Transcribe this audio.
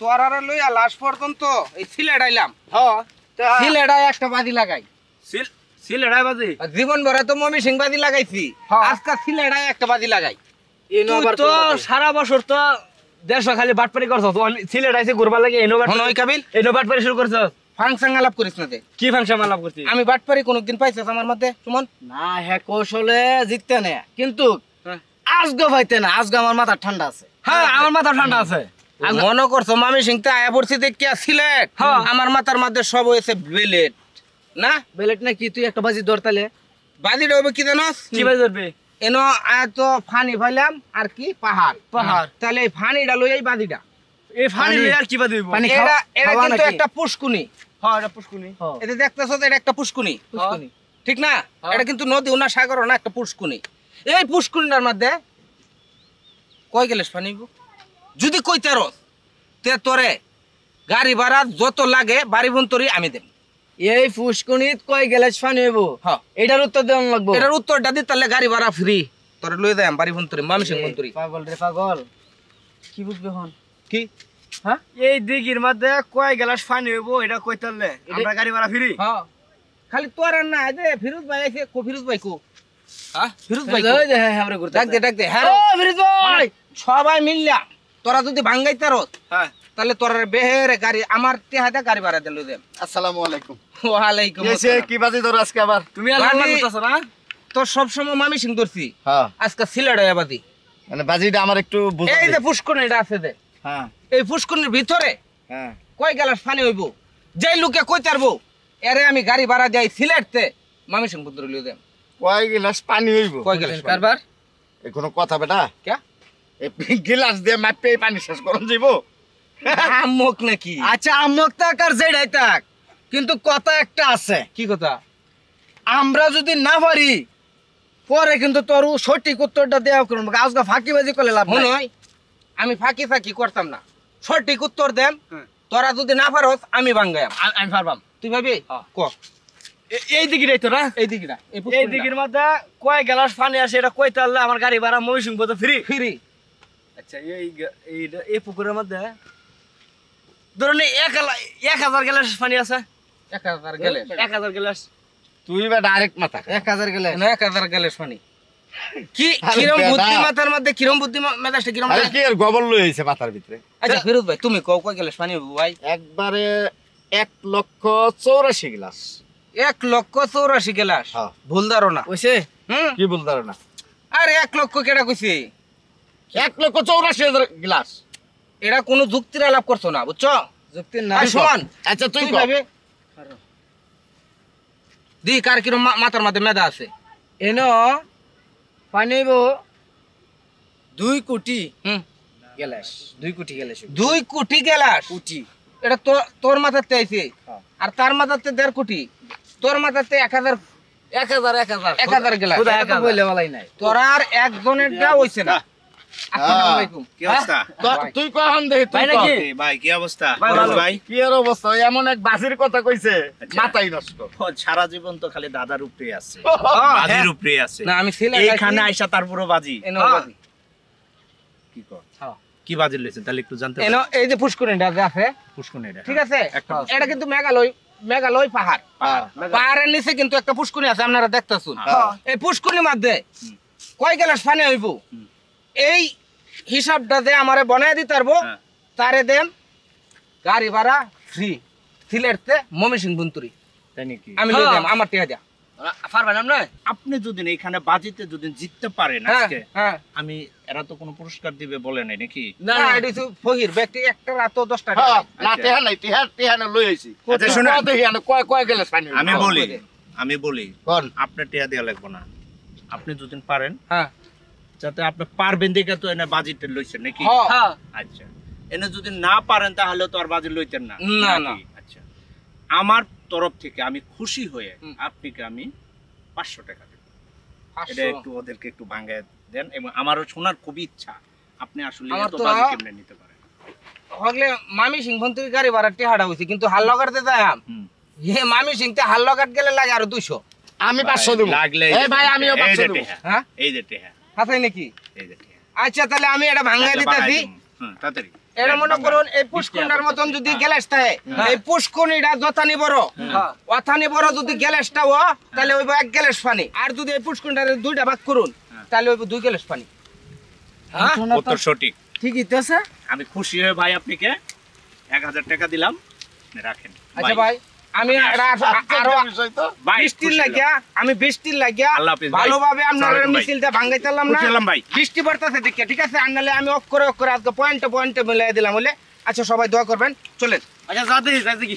তোরারে লইয়া লাশ পর্যন্ত এই সিলেট আইলাম। হ্যাঁ সিলেটায় একটা বাজি লাগাই। সিলেটায় বাজি জীবন ভরে তো মমি সিং বাজি লাগাইছি, আজকে সিলেটায় একটা বাজি লাগাই। তো সারা বছর তো দেশ খালি বাটপারি করছ, সিলেট আইছে ঘুরবার লাগে এনো কাবিল এনো বাটপারি শুরু করছ। ফাংশন আলাপ করিস না দে। কি ফাংশন আলাপ করছিস? আমি বাটপারি কোনদিন পাইছিস আমার মধ্যে সুমন? না হ্যাঁ কৌশলে জিততে না, কিন্তু আজগো পাইতে না। আজগো আমার মাথা ঠান্ডা আছে। হ্যাঁ আমার মাথা ঠান্ডা আছে। মনে করছো মামি সিং তে আয়া পড়ছি দেখিয়া সিলেট? আমার মাথার মধ্যে সব হয়েছে বেলেট না। বেলেট না কি? তুই একটা বাজি ধরতালে বাজিটা হবে কি জানোস? কি বাজি ধরবে? এনো এত ফানি ফাইলাম আর কি পাহাড় পাহাড়, তাহলে এই ফানিটা লই এই বাজিটা। এই ফানি লই আর কি বাজি হইব? এটা এটা কিন্তু একটা পুষ্কুনি। হ্যাঁ এটা পুষ্কুনি। এটা দেখতেছো এটা একটা পুষ্কুনি, পুষ্কুনি ঠিক না? এটা কিন্তু নদী না সাগর না, একটা পুষ্কুনি। এই পুষ্কুনিটার মধ্যে কয় গেলেস পানি যদি কইতে রস তে তোরে গাড়ি ভাড়া যত লাগে বাড়ি বন্তরি আমি দেব। এই ফুসকুনিত কয় গ্লাস পানি হইব? হ্যাঁ এটার উত্তর দেওয়ান লাগবো। এটার উত্তরটা দি তাহলে গাড়ি ভাড়া ফ্রি তোরে লই যাই বাড়ি বন্তরি মামি সিং বন্তরি। পাগল রে পাগল, কি বুঝবে হন? কি হ্যাঁ এই দিঘির মধ্যে কয় গ্লাস পানি হইব এটা কইতালে আমরা গাড়ি ভাড়া ফ্রি? হ্যাঁ খালি তোর আর না যে ফিরোজ ভাই আছে। ফিরোজ ভাই কো? হ্যাঁ ফিরোজ ভাই ওই যে হ্যাঁ আমরা করতে ডাক দে হ্যাঁ ও ফিরোজ ভাই, সবাই মিললা তোরা যদি ভাঙ্গাইতে রস হ্যাঁ তাহলে তোর বেহেরে গাড়ি আমার টেহাতে গাড়ি ভাড়া দিল দেব। আসসালামু আলাইকুম। ওয়ালাইকুম এসে আসসালাম। কি বাজি ধরো আজকে আবার? তুমি আর আল্লাহ করতেছ না? তো সব সময় মামি সিং ধরছি, হ্যাঁ আজকে সিলেট আয়া বাজি। মানে বাজিটা আমার একটু বুঝাও। এই যে পুষ্করণীটা আছে দে, হ্যাঁ এই পুষ্করণীর ভিতরে হ্যাঁ কয় গ্লাস পানি হইব যেই লোকে কইতে পারবো এরে আমি গাড়ি ভাড়া যাই সিলেটতে মামি সিং পুত্র লিও দেব। কয় গ্লাস পানি হইব? কয় গ্লাস কারবার এই কোনো কথা বেটা? কে এই গ্লাস দিয়ে মাপে পানি শেষ করন যাইব? আমক নাকি? আচ্ছা আমক তাক আর যেটাই তাক, কিন্তু কথা একটা আছে। কি কথা? আমরা যদি না পারি পরে কিন্তু তোর সঠিক উত্তরটা দেওয়া করবো। আজকে ফাঁকিবাজি করলে লাভ মনে নাই। হয় আমি ফাঁকি ফাঁকি করতাম না, সঠিক উত্তর দেন। তোরা যদি না পারস আমি ভাঙ্গায়াম। আমি পারবাম। তুই ভাবি ক এই দিঘিটাই তো না? এই দিকটা এই দিঘির মধ্যে কয় গ্লাস পানি আছে এটা কইতালে আমার গাড়ি ভাড়া ময়ূসিং পথে ফ্রি? ফ্রি। আচ্ছা এই পুকুরের মধ্যে ধরুন 1000 গ্লাস পানি আছে। 1000 গেলে 1000 গ্লাস। তুই বা ডাইরেক্ট মাথা 1000 গেলে 1000 গ্লাস পানি। কি কিরম বুদ্ধি মাথার মধ্যে, কিরম বুদ্ধি মেজাজটা কিরম? আরে কি আর গোবর লই আইছে মাথার ভিতরে? আচ্ছা ফিরোজ ভাই তুমি কয় গ্লাস পানি হইব ভাই? একবারে 1,84,000 গ্লাস। 1,84,000 গ্লাস? হ্যাঁ। ভুল ধারণা। ওইছে কি বলতার না? আরে 1 লক্ষ কেডা কইছে? 1,84,000 গ্লাস। এটা কোনো যুক্তির আলাপ করছো না, বুঝছো? যুক্তি না। আর শোন, আচ্ছা তুই তুই কর। ভাবে দি কার কিরম মাথার মধ্যে মেধা আছে। এনো পানি হইব 2 কোটি হুম গ্লাস। 2 কোটি গ্লাস 2 কোটি গ্লাস কোটি। এটা তোর মাথাতে আইছে, আর তার মাথাতে 1.5 কোটি, তোর মাথাতে 1000 গ্লাস। খুদা একা বইলে বলাই নাই। তোর আর একজনের যা হইছে না। আসসালামু আলাইকুম। কি অবস্থা? তুই কখন দেখি তুই নাকি? ভাই কি অবস্থা? ভাই কি এর অবস্থা? এমন এক বাজির কথা কইছে মাথাই নষ্ট। সারা জীবন তো খালি দাদার উপরে আছে, হ্যাঁ। বাজির উপরে আছে। না আমি ছিল এইখানে আইসা তারপরও বাজি এনো বাজি। কি কর? হ্যাঁ। কি বাজি লইছেন তাহলে একটু জানতে এনো এই যে পুষ্করিণীটা যে আছে, পুষ্কুনি এটা ঠিক আছে? এটা কিন্তু মেঘালয় পাহাড়। পাহাড়ের নিচে কিন্তু একটা পুষ্করিণী আছে, আপনারা দেখতেছুন। এই পুষ্করিণীর মধ্যে কয় গ্লাস পানি হইব এই হিসাবটা যে আমারে বানায় দিতে পারবো, তারে দেন গাড়ি ভাড়া ফ্রি সিলেটতে মমি সিং বন্তরি। তাই নাকি? আমি লই যাম, আমার টিয়া যা পারবেন আপনি? আপনি যদি এইখানে বাজিতে যদি জিততে পারেন হ্যাঁ আজকে, হ্যাঁ। আমি এরা তো কোনো পুরস্কার দিবে বলে নাই নাকি? না না এটা হচ্ছে ফকির ব্যক্তি, একটা রাত 10 টাকা। হ্যাঁ না টেহা নাই, টেহা না লই আইছি। আচ্ছা শুনুন, দেখি না কয় গ্লাস পানি হইব? আমি বলি কোন আপনার টিয়া দেওয়া লাগবে না। আপনি যদি পারেন, হ্যাঁ যাতে আপনি পারবেন দেখে তো এনে বাজিতে লইছেন নাকি? হ্যাঁ। আচ্ছা এনে যদি না পারেন তাহলে তো আর বাজি লইতেন না। না, না। নাকি? আচ্ছা আমার তরফ থেকে আমি খুশি হয়ে আপনাকে আমি 500 টাকা দেব। এটা একটু ওদেরকে একটু ভাঙায় দেন, এবং আমারও শোনার খুবই ইচ্ছা আপনি আসলে আমার এত তো বাজি কেমনে নিতে পারেন। হগলে মামি সিং বন্তরি গাড়ি ভাড়া টিহাটা হইছে, কিন্তু হাল লাগাতে যাম হে মামি সিং তে হাল লাগাত গেলে লাগে আর 200। আমি 500 দেব। লাগলে এই ভাই আমিও 500 দেব। হ্যাঁ এই যে টেহা, আছে নাকি? এই যে টেহা। আচ্ছা তাহলে আমি এটা ভাঙায় দিতেছি। তাড়াতাড়ি এরা মনে করুন এই পুষ্কুনিটার মতন যদি গ্যালাস থাকে এই পুষ্কুনিটা যথানি বড় অথানি বড় যদি গ্যালাসটা ও তাহলে ওই 1 গ্যালাস পানি আর যদি এই পুষ্কুনিটার 2টা ভাগ করুন তাহলে ওই 2 গ্যালাস পানি উত্তর সঠিক। ঠিকই তো আছে। আমি খুশি হয়ে ভাই আপনাকে 1000 টাকা দিলাম, রাখেন। আচ্ছা ভাই আমি আরো বিষয় তো ভাই, বৃষ্টির খুশি লাগিয়া আমি বৃষ্টির লাগিয়া আল্লাহ হাফেজ ভাই। ভালোভাবে আপনার চলেন ভাই। মিছিলটা ভাঙাইতাম না খুশি হলাম ভাই। বৃষ্টি পড়তেছে দেখে ঠিক আছে আনলে আমি অফ করে আজকে পয়েন্টে মিলাই দিলাম বলে। আচ্ছা সবাই দোয়া করবেন, চলেন। আচ্ছা যাতে কি